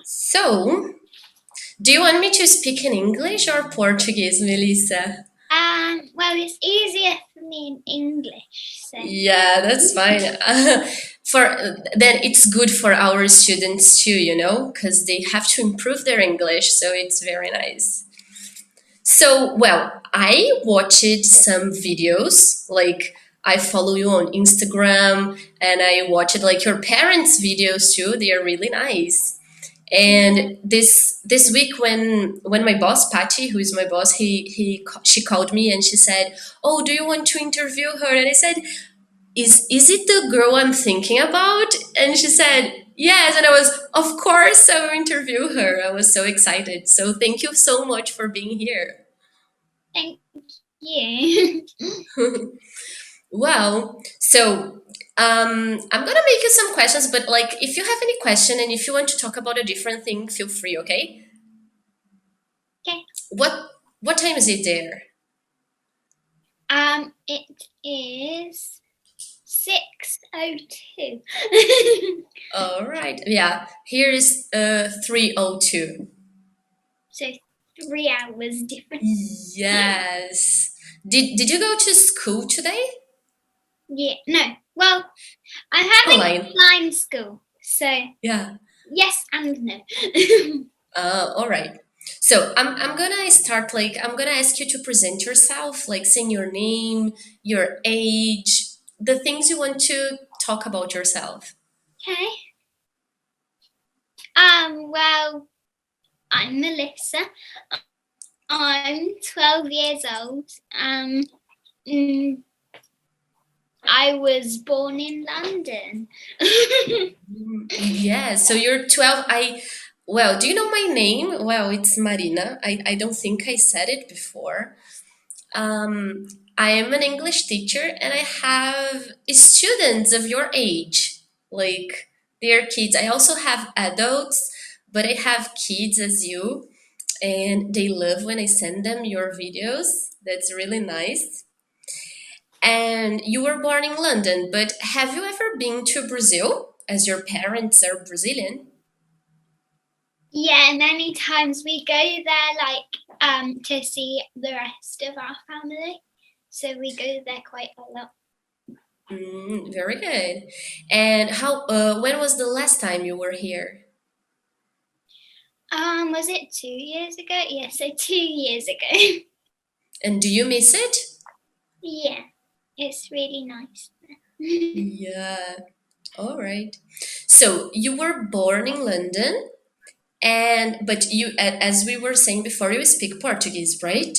So, do you want me to speak in English or Portuguese, Melissa? Well, it's easier for me in English, so Yeah, that's fine. For then it's good for our students too, because they have to improve their English, so it's very nice. So, well, I watched some videos, like I follow you on Instagram, and I watched like your parents' videos too. They are really nice. And this week, when my boss Patty, who is my boss, she called me and she said, "Oh, do you want to interview her?" And I said, "Is it the girl I'm thinking about?" And she said, "Yes." And I was, "Of course, I will interview her." I was so excited. So thank you so much for being here. thank you. Well, so I'm gonna make you some questions, but like if you have any question and if you want to talk about a different thing, feel free, okay? Okay. What time is it there? It is 6:02. All right. Yeah, here is 3:02. So 3 hours different. Yes. Did you go to school today? Yeah. No. Well, I'm having Online. online school, so Yeah. yes and no. All right. So I'm gonna start like I'm gonna ask you to present yourself, like saying your name, your age, the things you want to talk about yourself. Okay. Well, I'm Melissa. I'm 12 years old. I was born in London. Yeah, so you're 12. Well, do you know my name? Well, it's Marina. I don't think I said it before. Um, I am an English teacher and I have students of your age. Like, they're kids. I also have adults, but I have kids as you, and they love when I send them your videos. That's really nice. And you were born in London, but have you ever been to Brazil, as your parents are Brazilian? Yeah, many times we go there to see the rest of our family. So we go there quite a lot. Very good. And when was the last time you were here? Was it 2 years ago? Yeah, so 2 years ago. And do you miss it? Yeah, it's really nice. Yeah. All right. So you were born in London, but as we were saying before, you speak Portuguese, right?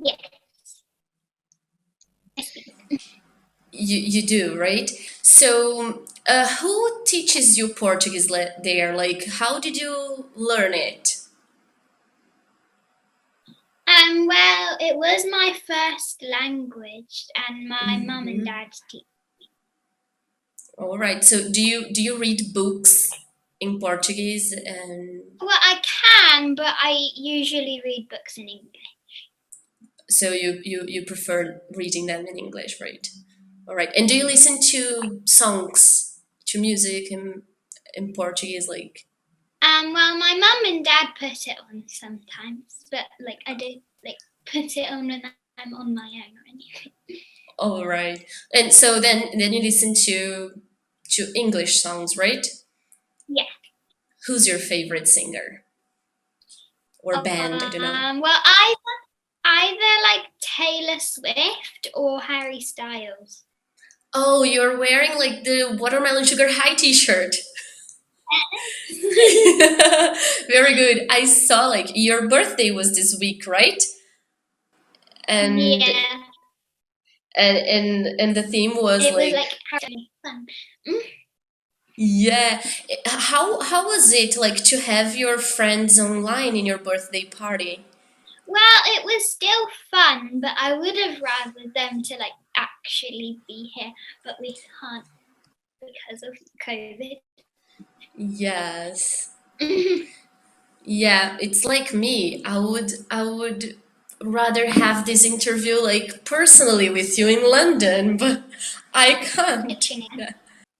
Yeah. You do, right? So who teaches you Portuguese there? Like, how did you learn it? Well, it was my first language, and my mum and dad teach. All right. So do you read books in Portuguese and Well, I can, but I usually read books in English. so you prefer reading them in English, right? All right. And do you listen to songs, to music in Portuguese, like? Well, my mum and dad put it on sometimes, but like I don't like put it on when I'm on my own or anything. All right. And so then you listen to English songs, right? Yeah. Who's your favorite singer or band? I don't know. Well, either like Taylor Swift or Harry Styles. Oh, you're wearing like the Watermelon Sugar High t-shirt. Very good. I saw like your birthday was this week, right? And Yeah. and the theme was It was like like Harry fun. yeah. How was it like to have your friends online in your birthday party? Well, it was still fun, but I would have rather them to like actually be here, but we can't because of COVID. Yes. Yeah, it's like me. I would rather have this interview like personally with you in London, but I can't. Itching it. Yeah.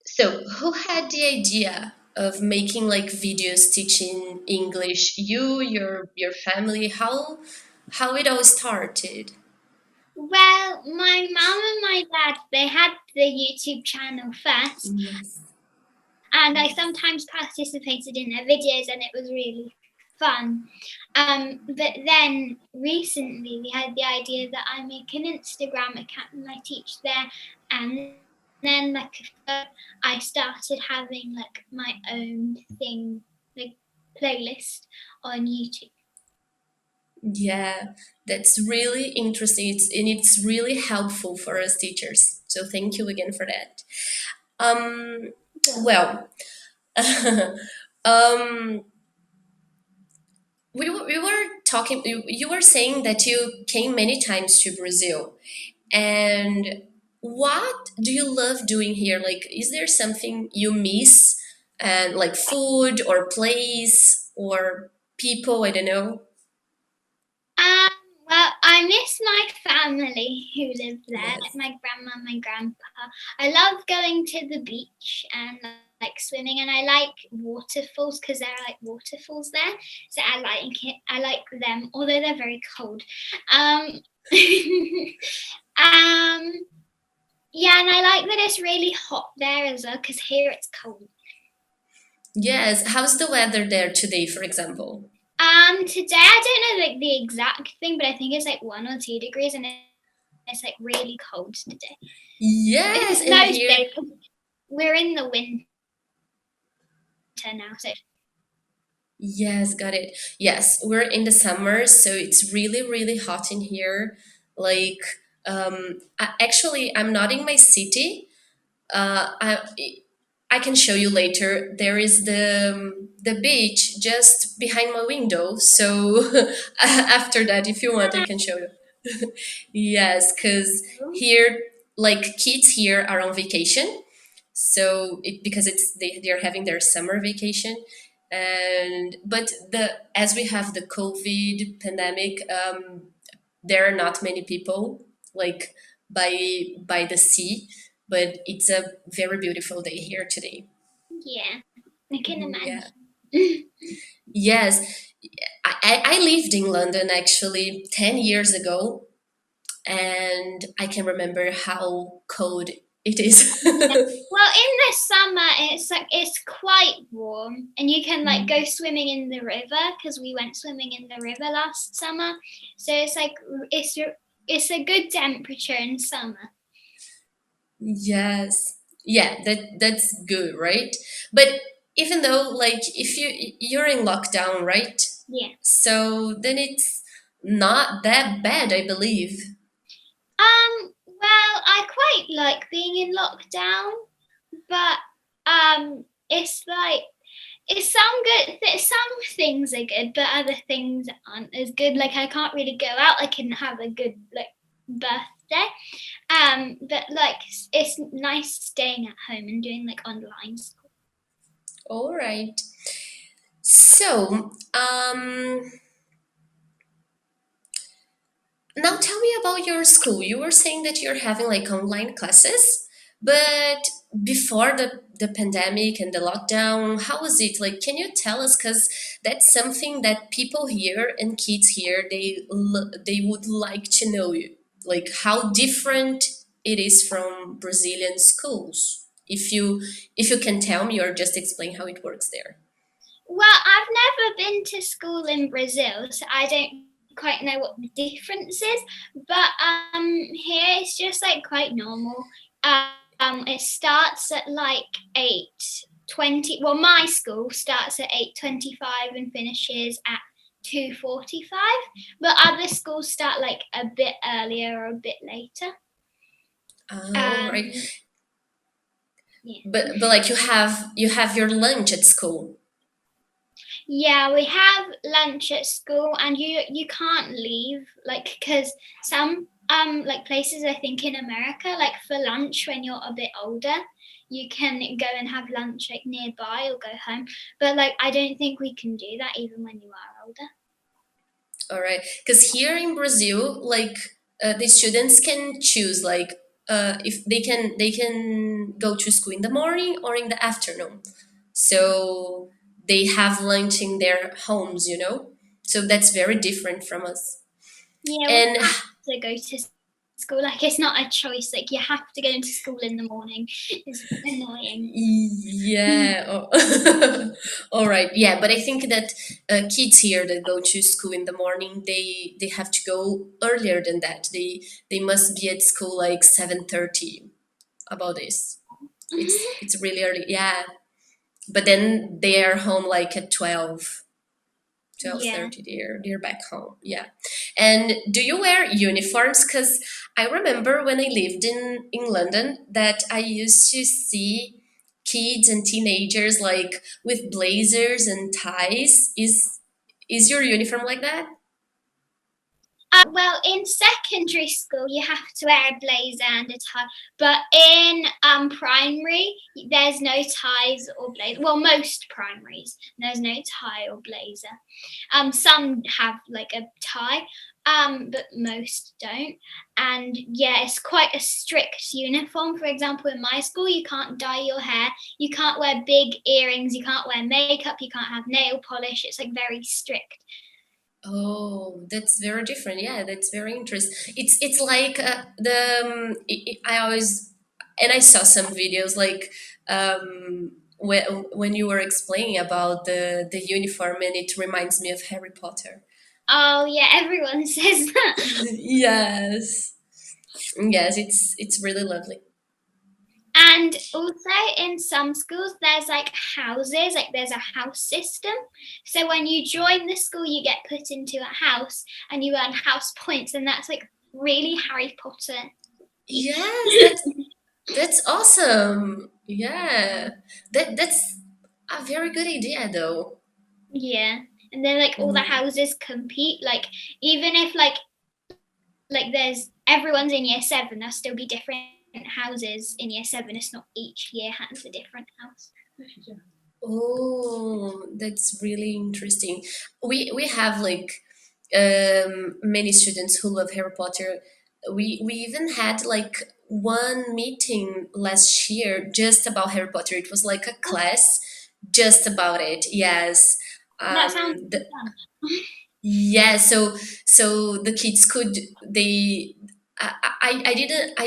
So, who had the idea of making like videos teaching English? Your family, how it all started? Well, my mum and my dad, they had the YouTube channel first, Yes. and I sometimes participated in their videos, and it was really fun. But then recently we had the idea that I make an Instagram account and I teach there, and then like I started having like my own thing, like playlist on YouTube. Yeah, that's really interesting. It's really helpful for us teachers. So thank you again for that. Um, well, um, we were talking. You were saying that you came many times to Brazil, and what do you love doing here? Like, is there something you miss, and like food or place or people? I don't know. Um, well, I miss my family who live there, like Yes. my grandma and my grandpa. I love going to the beach and like swimming, and I like waterfalls because there are like waterfalls there, so I like it. I like them, although they're very cold. Um, um, yeah, and I like that it's really hot there as well because here it's cold. Yes. How's the weather there today, for example? Today I don't know like the exact thing, but I think it's like 1 or 2 degrees, and it's like really cold today. Yes, It's and no here, today. We're in the winter now, so yes, got it. Yes, we're in the summer, so it's really, really hot in here. Like, actually, I'm not in my city. I can show you later. There is the beach just behind my window. So after that, if you want, I can show you. Yes, because here, like kids here are on vacation, so because they're having their summer vacation, and but the as we have the COVID pandemic, there are not many people like by the sea, but it's a very beautiful day here today. yeah, I can Yeah. imagine. Yes, I lived in London actually 10 years ago, and I can remember how cold it is. Yeah. Well, in the summer, it's like it's quite warm, and you can like go swimming in the river because we went swimming in the river last summer. So it's like it's it's a good temperature in summer. Yes. Yeah, that's good, right? But even though like if you're in lockdown, right? Yeah. So then it's not that bad, I believe. Well, I quite like being in lockdown, but it's like it's some things are good, but other things aren't as good. Like I can't really go out. I can have a good like birthday. But like it's nice staying at home and doing like online school. All right. So, now tell me about your school. You were saying that you're having like online classes, but before the pandemic and the lockdown, how was it? Like, can you tell us? Because that's something that people here and kids here, they would like to know you. Like how different it is from Brazilian schools. If you can tell me or just explain how it works there. Well, I've never been to school in Brazil, so I don't quite know what the difference is. But here it's just like quite normal. It starts at like 8:20. Well, my school starts at 8:25 and finishes at 2:45. But other schools start like a bit earlier or a bit later. Oh, right. Um, yeah. But like you have your lunch at school. Yeah, we have lunch at school, and you can't leave like because some like places I think in America, like for lunch when you're a bit older, you can go and have lunch like nearby or go home. But like I don't think we can do that even when you are older. All right, because here in Brazil, like the students can choose like if they can go to school in the morning or in the afternoon. So they have lunch in their homes, So that's very different from us. Yeah, we And have to go to school. Like, it's not a choice. Like, you have to go into school in the morning. It's annoying. yeah, all right, yeah, but I think that kids here that go to school in the morning, they have to go earlier than that. They must be at school like 7:30. About this, it's really early, yeah. But then they are home like at 12, twelve Yeah. thirty. They're back home, yeah. And do you wear uniforms? Because I remember when I lived in London that I used to see kids and teenagers like with blazers and ties. Is your uniform like that? Well, in secondary school, you have to wear a blazer and a tie, but in primary, there's no ties or blazer. Well, most primaries, there's no tie or blazer. Some have like a tie, but most don't. And yeah, it's quite a strict uniform. For example, in my school, you can't dye your hair, you can't wear big earrings, you can't wear makeup, you can't have nail polish. It's like very strict. Oh, that's very different. Yeah, that's very interesting. It's like I always, and I saw some videos like when you were explaining about the uniform, and it reminds me of Harry Potter. Oh yeah, everyone says that. Yes, yes, it's really lovely. And also in some schools, there's like houses, like there's a house system. So when you join the school, you get put into a house and you earn house points, and that's like really Harry Potter. Yes, that's awesome. Yeah, that's a very good idea, though. Yeah. And then like all the houses compete. Like even if like there's everyone's in year 7, there'll still be different houses in year 7. It's not each year has a different house. Oh, that's really interesting. We have like many students who love Harry Potter. We even had like one meeting last year just about Harry Potter. It was like a class just about it. Yes. That sounds The, fun. yeah, so the kids could they I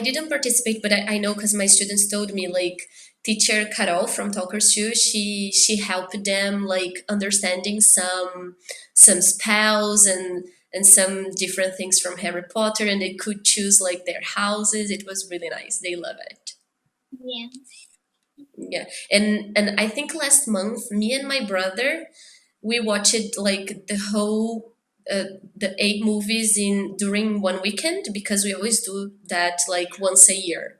didn't participate, but I know because my students told me like teacher Carol from Talkers 2, she helped them like understanding some spells and some different things from Harry Potter, and they could choose like their houses. It was really nice. They love it. Yeah. Yeah. And I think last month me and my brother we watched like the 8 movies in during one weekend because we always do that like once a year.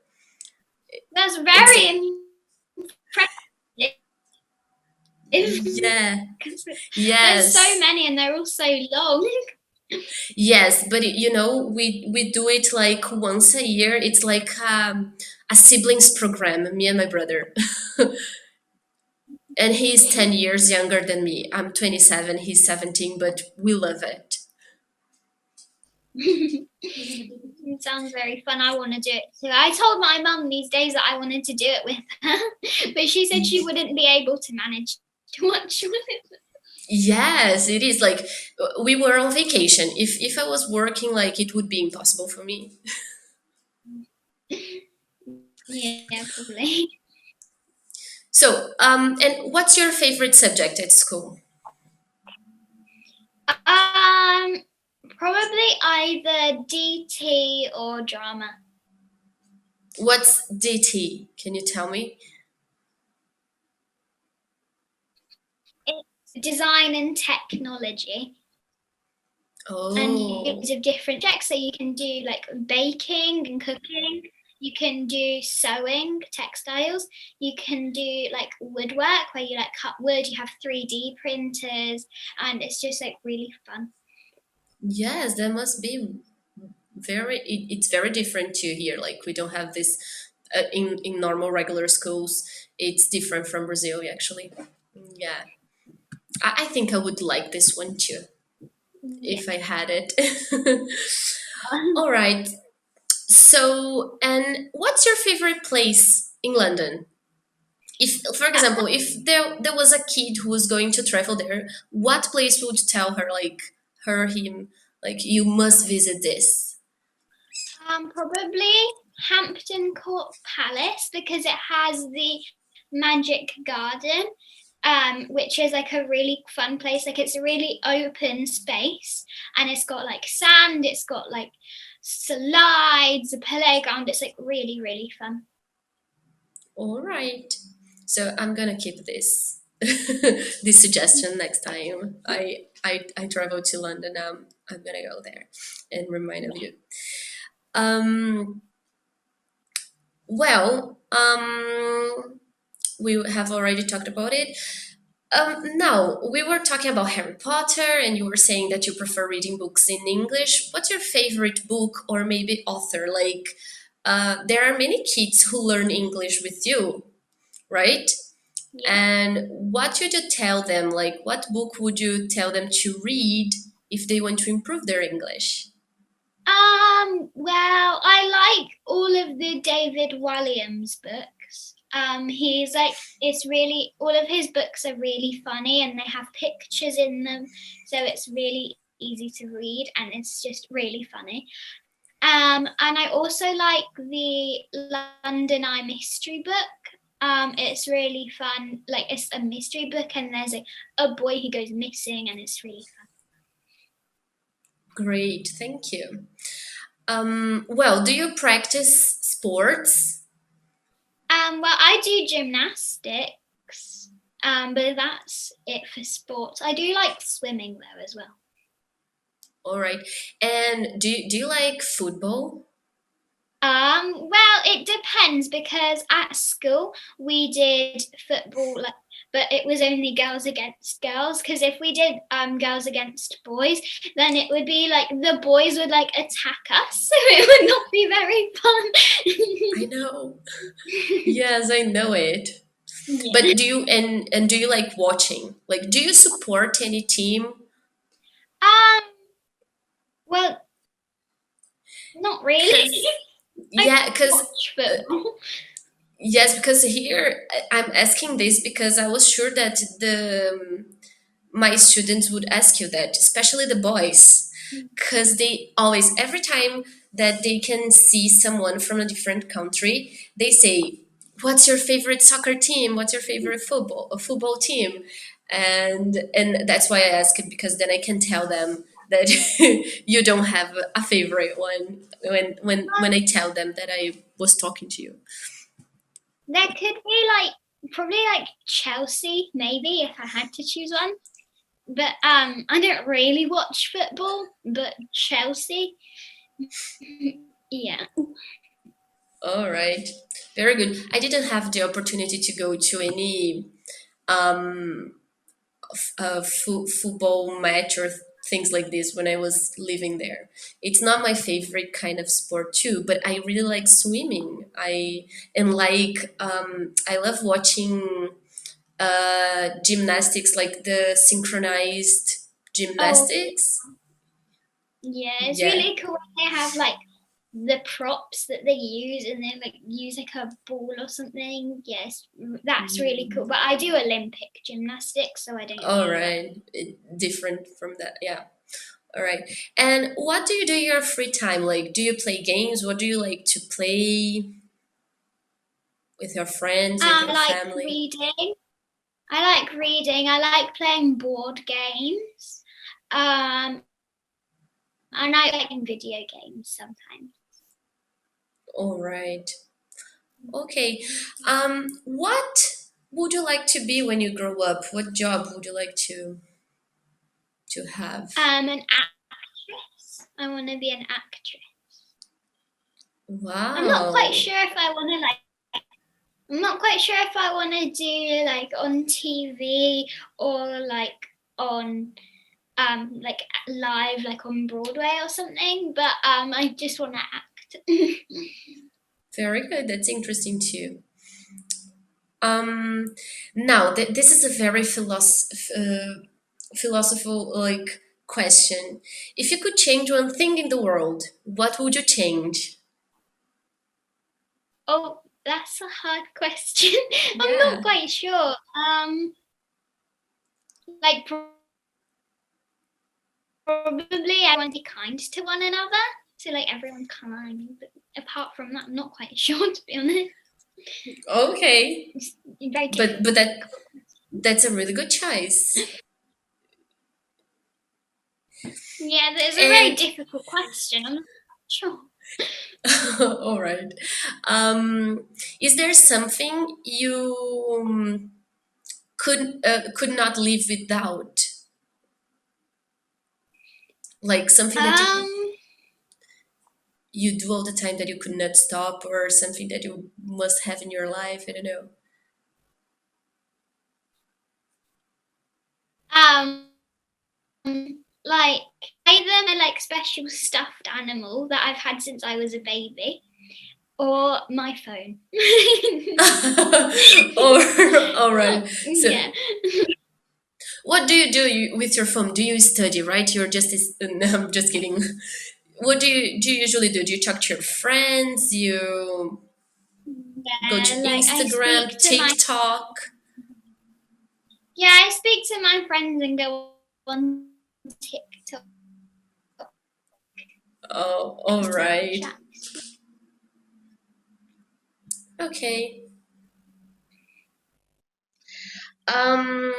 That's It's very impressive. yeah, 'Cause there's so yes, many and they're all so long. yes, but we do it like once a year. It's like a siblings program. Me and my brother, and he's 10 years younger than me. I'm 27. He's 17, but we love it. It sounds very fun. I want to do it too. I told my mum these days that I wanted to do it with her, but she said she wouldn't be able to manage to watch with it. Yes, it is like we were on vacation. If I was working, like it would be impossible for me. Yeah, probably. So, and what's your favorite subject at school? Um, Probably either DT or drama. What's DT? Can you tell me? It's design and technology. And Oh, use of different checks, so you can do like baking and cooking, you can do sewing textiles, you can do like woodwork where you like cut wood, you have 3D printers, and it's just like really fun. yes, that must be it's very different to here. Like we don't have this in normal regular schools. It's different from Brazil, actually. Yeah, I think I would like this one too Yeah. if I had it. All right. So, and what's your favorite place in London? If, for example, if there was a kid who was going to travel there, what place would you tell her, like her, him, like you must visit this? Probably Hampton Court Palace because it has the Magic Garden, which is like a really fun place. Like it's a really open space, and it's got like sand. It's got like slides, a playground. It's like really, really fun. All right. So I'm gonna keep this this suggestion next time I travel to London. I'm gonna go there and remind of you. Um, well, we have already talked about it. Now we were talking about Harry Potter, and you were saying that you prefer reading books in English. What's your favorite book or maybe author? Like, there are many kids who learn English with you, right? Yeah. And what should you tell them? Like, what book would you tell them to read if they want to improve their English? Well, I like all of the David Walliams books. He's like, it's really, all of his books are really funny and they have pictures in them, so it's really easy to read and it's just really funny. And I also like the London Eye mystery book. It's really fun. Like it's a mystery book and there's a boy who goes missing and it's really fun. Great, thank you. Well, do you practice sports? Well, I do gymnastics, but that's it for sports. I do like swimming though as well. All right. And do you like football? Well, it depends because at school we did football, like, but it was only girls against girls. Because if we did girls against boys, then it would be like the boys would like attack us, so it would not be very I know. Yes, I know it. fun. But do you and do you like watching? Like, do you support any team? Um, well, not really. Yeah, because Watch football. yes, because here I'm asking this because I was sure that the my students would ask you that, especially the boys, because they always, every time that they can see someone from a different country, they say, "What's your favorite soccer team? What's your favorite football team?" And that's why I ask it because then I can tell them that you don't have a favorite one when I tell them that I was talking to you. There could be like probably like Chelsea, maybe if I had to choose one. But I don't really watch football, but Chelsea, yeah. All right, very good. I didn't have the opportunity to go to any um, football match or things like this when I was living there. It's not my favorite kind of sport too, but I really like swimming. I love watching gymnastics, like the synchronized Oh, gymnastics. yeah, it's Yeah. really cool when they have like the props that they use and they like use like a ball or something. Yes, that's really cool. But I do Olympic gymnastics, so I don't All do that. right. Different from that. Yeah. All right. And what do you do in your free time? Like, do you play games? What do you like to play with your friends, with I your like family? reading. I like reading. I like playing board games. Um, and I like video games sometimes. All right. Okay. What would you like to be when you grow up? What job would you like to have? An actress. I want to be an actress. I'm not quite Wow. sure if I want to like. I'm not quite sure if I want to do like on TV or like on like live like on Broadway or something. But I just want to act. Very good. That's interesting too. Um, Now this is a very philosophical like question. If you could change one thing in the world, what would you change? Oh, that's a hard question. I'm Yeah. not quite sure. Like probably I want to be kind to one another. So like everyone's kind. But apart from that, I'm not quite sure, to be honest. Okay. It's very But difficult. that's a really good choice. Yeah, there's a very And difficult question. I'm not sure. all right. Is there something you could not live without? Like something that Um, you do all the time that you could not stop, or something that you must have in your life? I don't know. um, like either my like special stuffed animal that I've had since I was a baby, or my phone. Or all right. So Yeah. what do you do with your phone? Do you study, right? You're just no, I'm just kidding. What do you usually do? Do you talk to your friends? You go to Yeah, like I Instagram, speak to my TikTok? I speak to my friends and go on TikTok, Oh, all right. Snapchat. Okay. Um,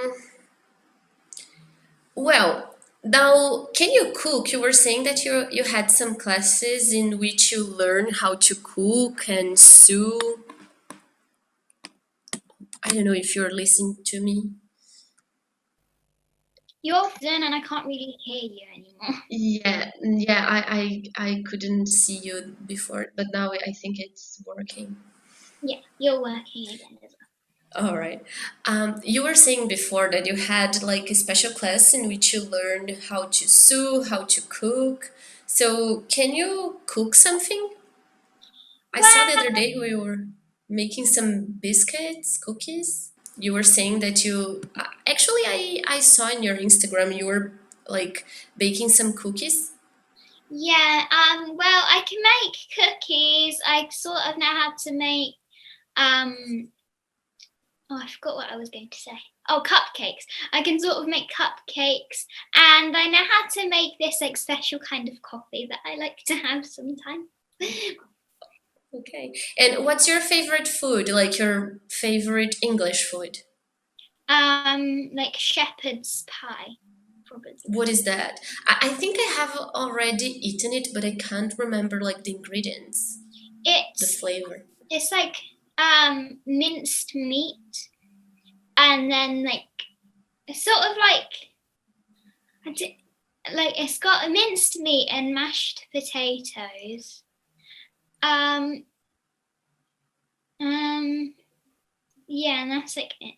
well, now can you cook? You were saying that you had some classes in which you learn how to cook and sew. I don't know if you're listening to me. You're done and I can't really hear you anymore. Yeah, I couldn't see you before, but now I think it's working. Yeah, you're working again as All right. You were saying before that you had like a special class in which you learned how to sew, how to cook. So, can you cook something? I saw the well. other day we were making some biscuits, cookies. You were saying that you actually I saw in your Instagram you were like baking some cookies. Yeah, well, I can make cookies. I sort of know how to make, oh, I forgot what I was going to say. Oh, cupcakes. I can sort of make cupcakes, and I know how to make this like special kind of coffee that I like to have sometimes. Okay. And what's your favorite food? Like your favorite English food? Like shepherd's pie, probably. What is that? I think I have already eaten it, but I can't remember like the ingredients, the It's flavor. it's like minced meat, and then like it's sort of like it's got a minced meat and mashed potatoes. Um, yeah, and that's like it.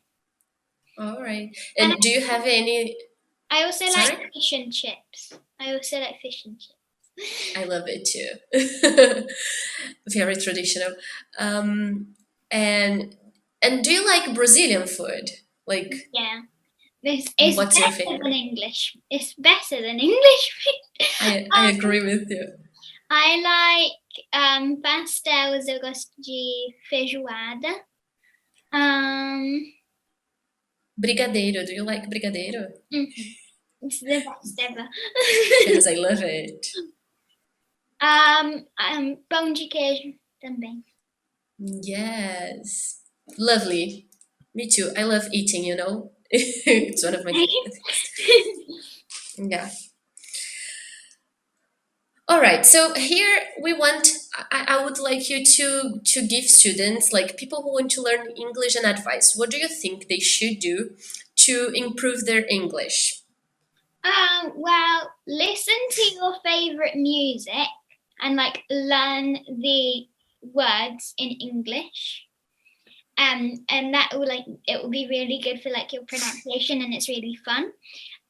All right. And And do you have any? I also like Sorry? fish and chips. I also like fish and chips. I love it too. Very traditional. Um, and do you like Brazilian food? Like, Yeah, this is what's your better than favorite? English. It's better than English food. I agree with you. I like pastéis, eu gosto de feijoada. Brigadeiro. Do you like brigadeiro? It's the best ever. Yes, I love it. Pão de queijo também. Yes. Lovely. Me too. I love eating, you know? It's one of my favorite things. Yeah. All right. So here we want, I would like you to give students, like people who want to learn English, an advice. What do you think they should do to improve their English? Well, listen to your favorite music and like learn the words in English. And that will like it will be really good for like your pronunciation and it's really fun.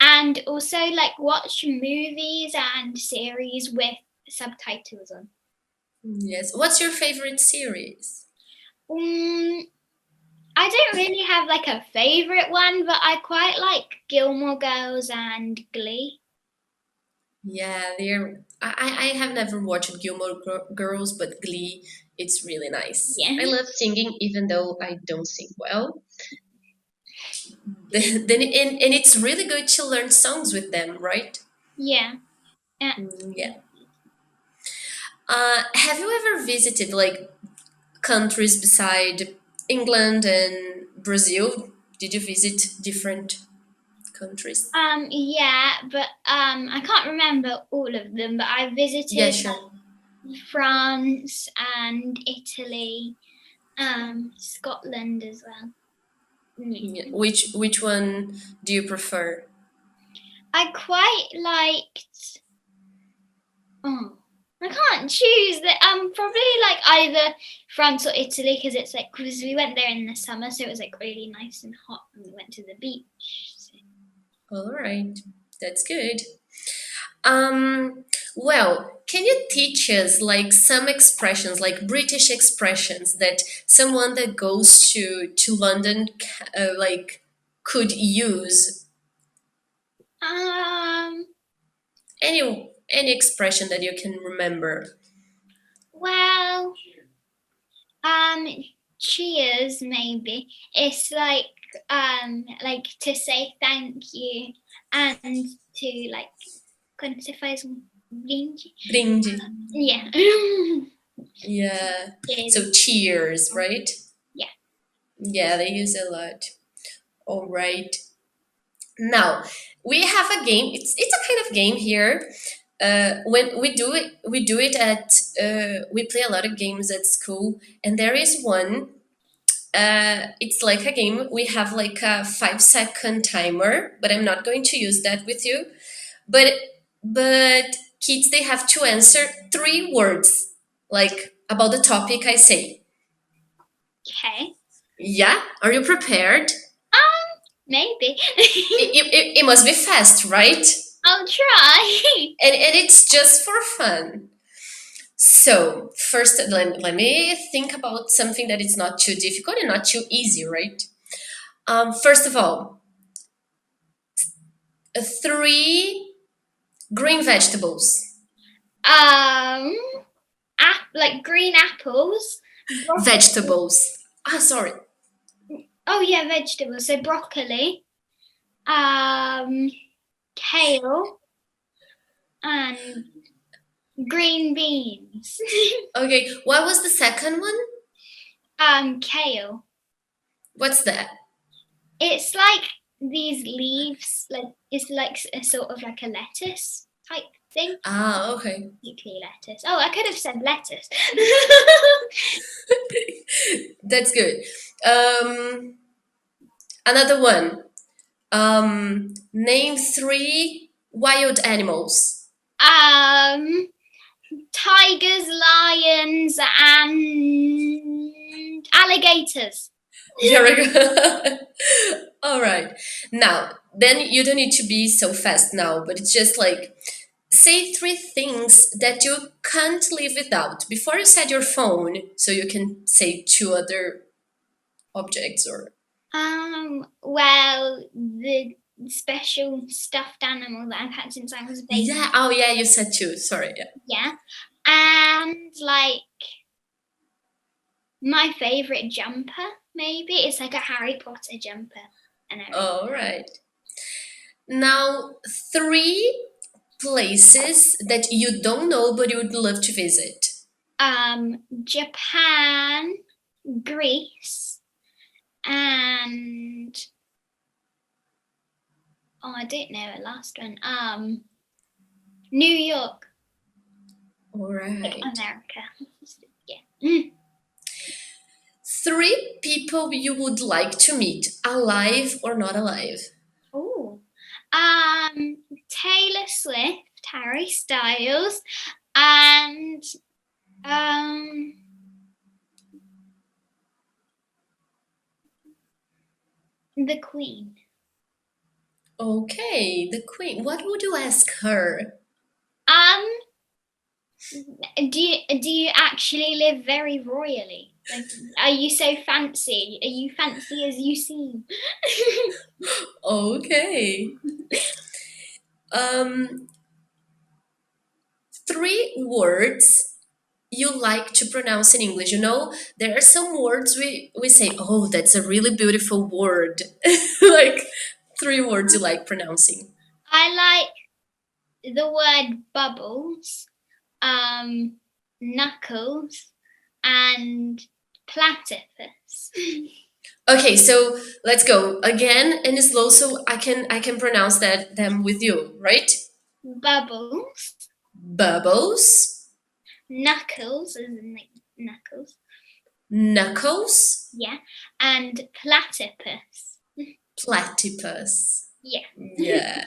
And also like watch movies and series with subtitles on. Yes. What's your favorite series? I don't really have like a favorite one, but I quite like Gilmore Girls and Glee. Yeah, they're. I have never watched Gilmore Girls, but Glee It's really nice. Yeah. I love singing, even though I don't sing well. And it's really good to learn songs with them, right? Yeah. Yeah. Have you ever visited like countries beside England and Brazil? Did you visit different countries? Yeah, but I can't remember all of them, but I Yeah, visited sure. France and Italy, Scotland as well. Yeah. Which one do you prefer? I quite liked. Oh, I can't choose. That probably like either France or Italy because it's like because we went there in the summer, so it was like really nice and hot, and we went to the beach. So. All right, that's good. Um, well, can you teach us like some expressions, like British expressions that someone that goes to London like could use? Um. Any expression that you can remember? Well. Cheers maybe. It's like to say thank you and to like quando você faz brinde. Brinde. Yeah. Yeah. Cheers. So cheers, right? Yeah. Yeah, they use a lot. All right. Now we have a game. It's a kind of game here. When we do it at we play a lot of games at school, and there is one. It's like a game. We have like a 5 second timer, but I'm not going to use that with you. But but kids they have to answer 3 words like about the topic I say. Okay. Yeah, are you prepared? Maybe. It must be fast, right? I'll try. And it's just for fun. So first, let me think about something that is not too difficult and not too easy, right? First of all, 3 green vegetables. Like green apples. Vegetables. Ah, sorry. Oh yeah, vegetables. So broccoli, kale, and green beans. Okay, what was the second one? Kale. What's that? It's like these leaves, like it's like a sort of like a lettuce type thing. Ah, okay. Weekly lettuce. Oh, I could have said lettuce. That's good. Another one. Name 3 wild animals. Tigers, lions, and alligators. Very good. All right. Now, then you don't need to be so fast now, but it's just like say 3 things that you can't live without before you said your phone, so you can say 2 other objects or. Well, the special stuffed animal that I've had since I was a baby. Yeah. Oh, yeah. You said 2. Sorry. Yeah. Yeah, and like my favorite jumper. Maybe it's like a Harry Potter jumper. And All right. Now, 3 places that you don't know but you would love to visit. Japan, Greece, and I don't know the last one. New York. All right. America. Yeah. 3 people you would like to meet, alive or not alive. Oh. Taylor Swift, Harry Styles, and the Queen. Okay, the Queen. What would you ask her? Do you actually live very royally? Like, are you so fancy? Are you fancy as you seem? Okay. 3 words you like to pronounce in English? You know, there are some words we say, oh, that's a really beautiful word. Like 3 words you like pronouncing. I like the word bubbles, knuckles, and platypus. Okay, so let's go again and slow so I can pronounce them with you, right? Bubbles, Bubbles, knuckles, as in like knuckles, knuckles, yeah, and platypus. platypus. Yeah. Yeah.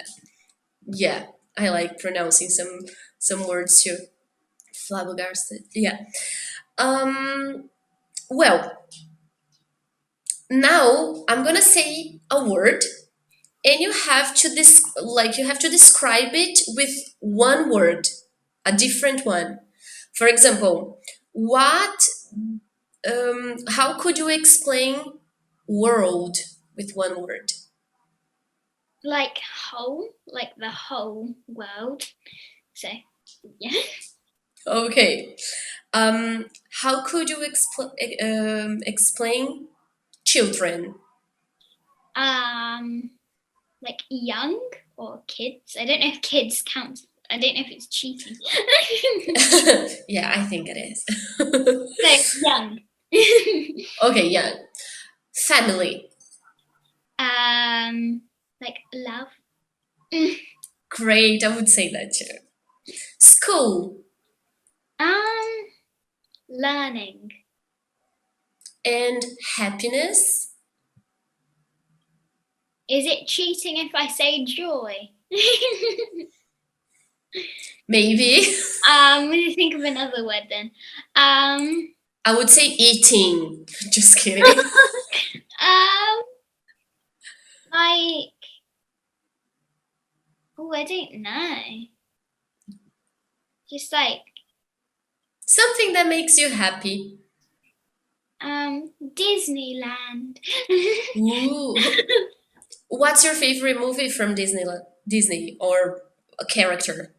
Yeah. I like pronouncing some words too. Flabbergasted. Yeah. Um well, now I'm gonna say a word and you have to you have to describe it with one word, a different one. For example, what how could you explain world with one word? Like whole, like the whole world. So, yeah. Okay. How could you explain children? Like young or kids. I don't know if kids count. I don't know if it's cheating. Yeah, I think it is. So young. Okay, yeah. Family. Like love. Great, I would say that too. School. Learning. And happiness. Is it cheating if I say joy? Maybe. Let me think of another word then. I would say eating. Just kidding. Like, oh, I don't know. Just like, Something that makes you happy. Disneyland. Ooh. What's your favorite movie from Disney or a character?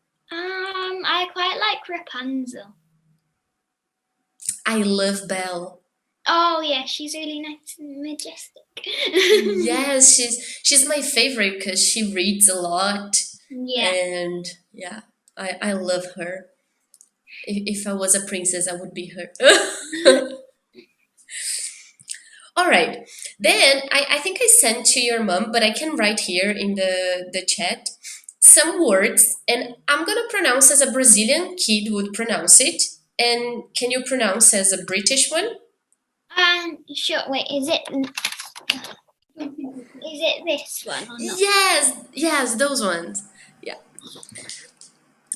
I quite like Rapunzel. I love Belle. Oh yeah, she's really nice and majestic. Yes, she's my favorite because she reads a lot, Yeah. and yeah, I love her. If I was a princess, I would be her. All right, then I think I sent to your mom, but I can write here in the chat some words, and I'm gonna pronounce as a Brazilian kid would pronounce it, and can you pronounce as a British one? Sure. Wait, is it this one or not? Yes, those ones. Yeah.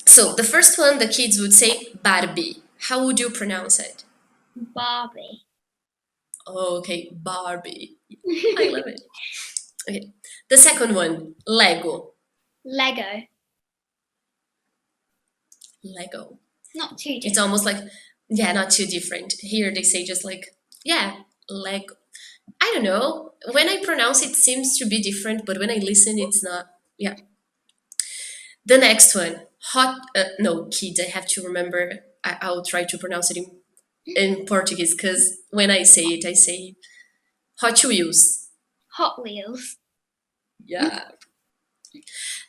So the first one, the kids would say Barbie. How would you pronounce it? Barbie. Oh, okay, Barbie. I love it. Okay. The second one, Lego. Lego. Lego. Not too different. It's almost like, yeah, not too different. Here they say just like, yeah, Lego. I don't know. When I pronounce it seems to be different, but when I listen, it's not. Yeah. The next one, no, kids, I have to remember. I'll try to pronounce it in Portuguese because when I say Hot Wheels. Hot Wheels. Yeah.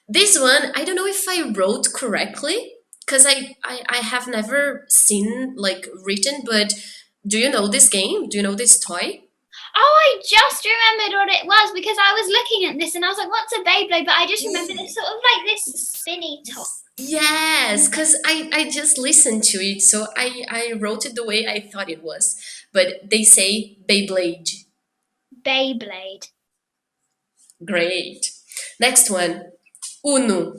This one, I don't know if I wrote correctly because I have never seen like written, but do you know this game? Do you know this toy? Oh, I just remembered what it was because I was looking at this and I was like, what's a Beyblade? But I just remembered it's sort of like this spinny top. Yes, because I just listened to it, so I wrote it the way I thought it was. But they say Beyblade. Beyblade. Great. Next one, Uno.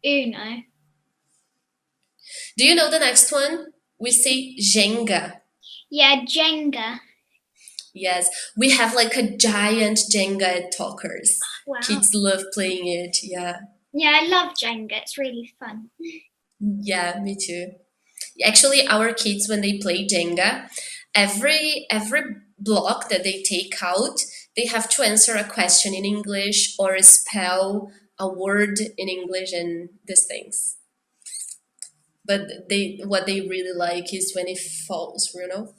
Uno. Do you know the next one? We say Jenga. Yeah, Jenga. Yes, we have like a giant Jenga at Talkers. Wow. Kids love playing it, yeah. Yeah, I love Jenga. It's really fun. Yeah, me too. Actually, our kids, when they play Jenga, every block that they take out, they have to answer a question in English or spell a word in English and these things. but what they really like is when it falls, you know?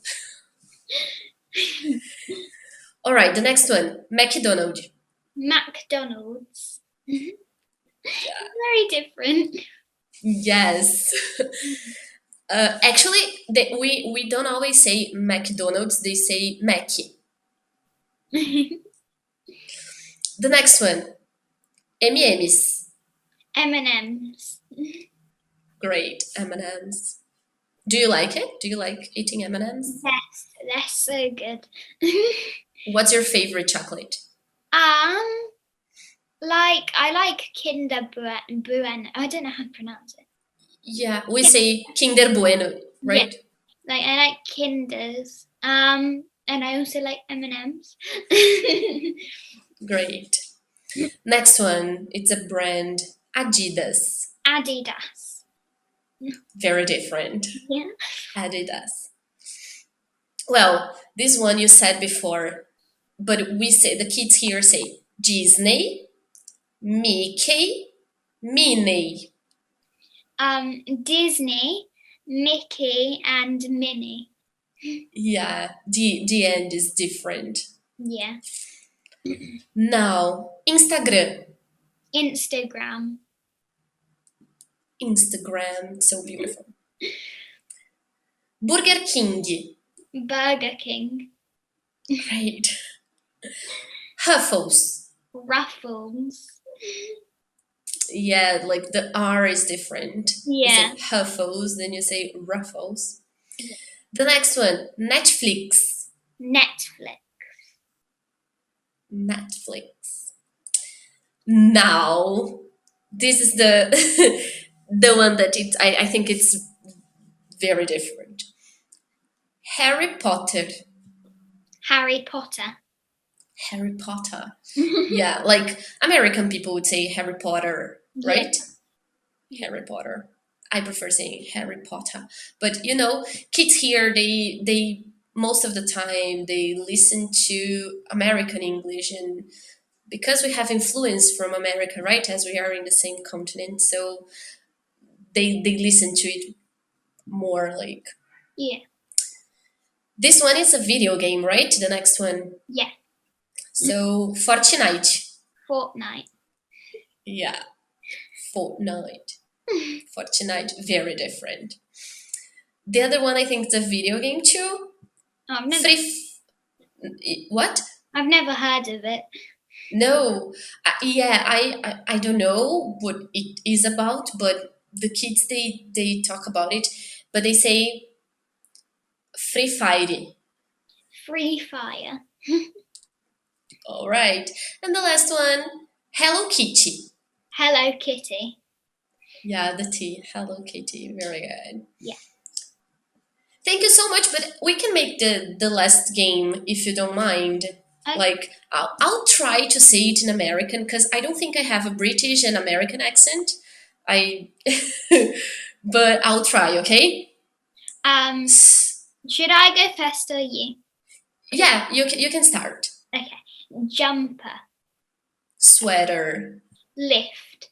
All right, the next one, McDonald's. McDonald's. Very different. Yes. Actually, we don't always say McDonald's, they say Mackie. The next one, M&M's. M&M's. Great, M&M's. Do you like it? Do you like eating M&M's? Yes, they're so good. What's your favorite chocolate? Like I like Kinder Bueno. I don't know how to pronounce it. Yeah, we say Kinder Bueno, right? Yeah. Like I like Kinders. And I also like M&M's. Great. Next one, it's a brand, Adidas. Adidas. Very different. Yeah. Adidas. Well, this one you said before, but we say, the kids here say Disney, Mickey, Minnie. Disney, Mickey, and Minnie. Yeah, the end is different. Yeah. Now, Instagram. Instagram. Instagram, so beautiful. Burger King. Burger King. Great. Huffles. Ruffles. Yeah, like the R is different. Yeah. You say Huffles, then you say Ruffles. The next one, Netflix. Netflix. Netflix. Now, this is the the one that I think it's very different. Harry Potter. Harry Potter. Harry Potter. Yeah, like American people would say Harry Potter, right? Yeah. Harry Potter. I prefer saying Harry Potter. But you know, kids here, they most of the time they listen to American English, and because we have influence from America, right? As we are in the same continent, so they listen to it more, like. Yeah. This one is a video game, right? The next one. Yeah. So Fortnite. Fortnite. Yeah. Fortnite. Fortnite, very different. The other one, I think, is a video game too. I've never. What? I've never heard of it. No. Yeah, I don't know what it is about, but the kids they talk about it, but they say Free Fire. Free Fire. All right. And the last one, Hello Kitty. Hello Kitty. Yeah, the T. Hello Kitty. Very good. Yeah. Thank you so much, but we can make the last game if you don't mind. Okay. Like, I'll try to say it in American because I don't think I have a British and American accent. But I'll try, okay? Should I go first or you? Yeah, you can start. Okay. Jumper. Sweater. Lift.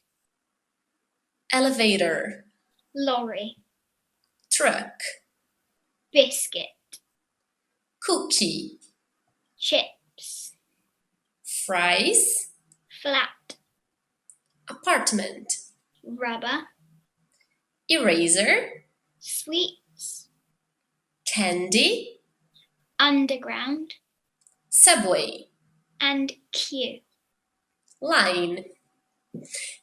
Elevator. Lorry. Truck. Biscuit. Cookie. Chips. Fries. Flat. Apartment. Rubber. Eraser. Sweets. Candy. Underground. Subway. And queue. Line.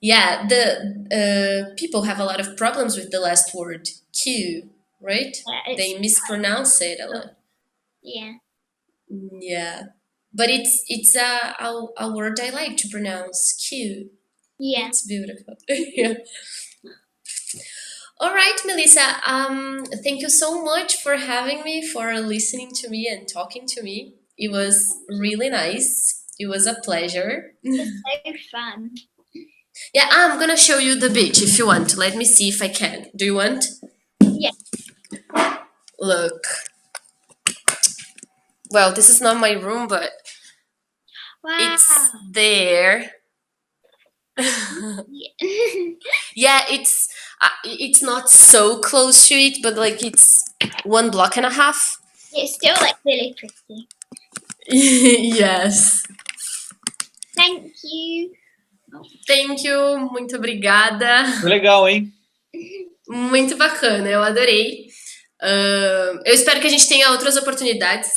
Yeah, the people have a lot of problems with the last word, queue, right? Yeah, they mispronounce it a lot. Yeah. Yeah, but it's a word I like to pronounce, queue. Yeah. It's beautiful. Yeah. All right, Melissa. Thank you so much for having me, for listening to me and talking to me. It was really nice. It was a pleasure. It's so fun. Yeah, I'm gonna show you the beach if you want. Let me see if I can. Do you want? Yeah. Look. Well, this is not my room, but Wow. it's there. Yeah. Yeah, it's It's not so close to it, but like it's 1.5 blocks. It's still like really pretty. Yes. Thank you. Thank you, muito obrigada. Foi legal, hein? Muito bacana, eu adorei. Eu espero que a gente tenha outras oportunidades.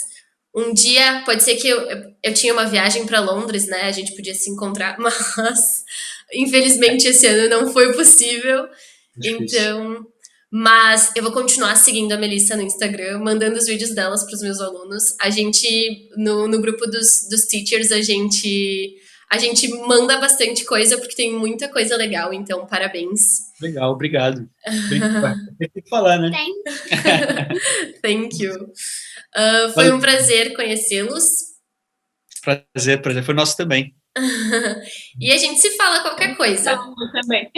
Um dia, pode ser que eu tinha uma viagem para Londres, né? A gente podia se encontrar, mas infelizmente esse ano não foi possível. Então, mas eu vou continuar seguindo a Melissa no Instagram, mandando os vídeos delas para os meus alunos. A gente, no grupo dos teachers, a gente manda bastante coisa, porque tem muita coisa legal, então parabéns. Legal, obrigado. Tem que falar, né? Thank you. Foi um prazer conhecê-los. Prazer foi nosso também. E a gente se fala qualquer coisa. Também.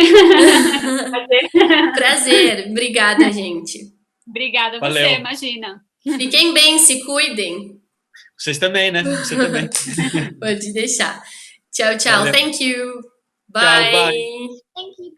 Prazer. Obrigada, gente. Obrigada a Valeu. você, imagina. Fiquem bem, se cuidem. Vocês também, né? Você também. Pode deixar. Tchau, tchau. Valeu. Thank you. Tchau, bye. Thank you.